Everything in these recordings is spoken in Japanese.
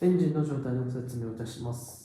エンジンの状態の説明をいたします。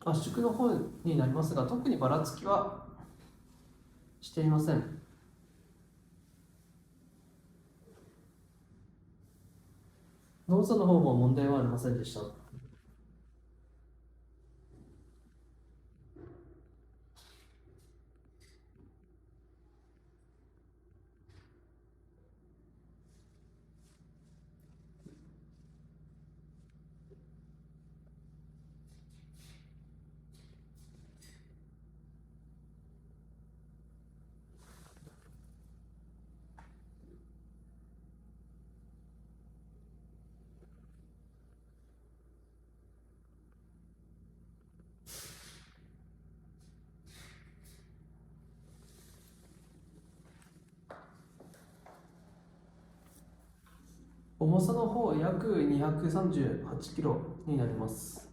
圧縮の方になりますが、特にばらつきはしていません。動作の方も問題はありませんでした。重さの方は約238キロになります。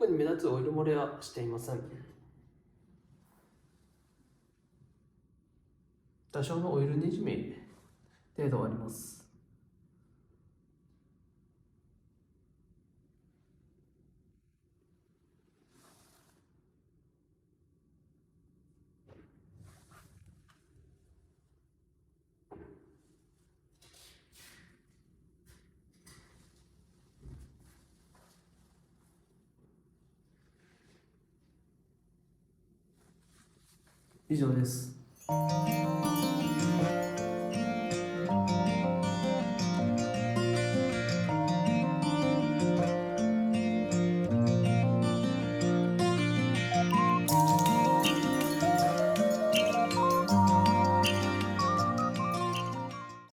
特に目立つオイル漏れはしていません。多少のオイルにじみ程度あります。以上です。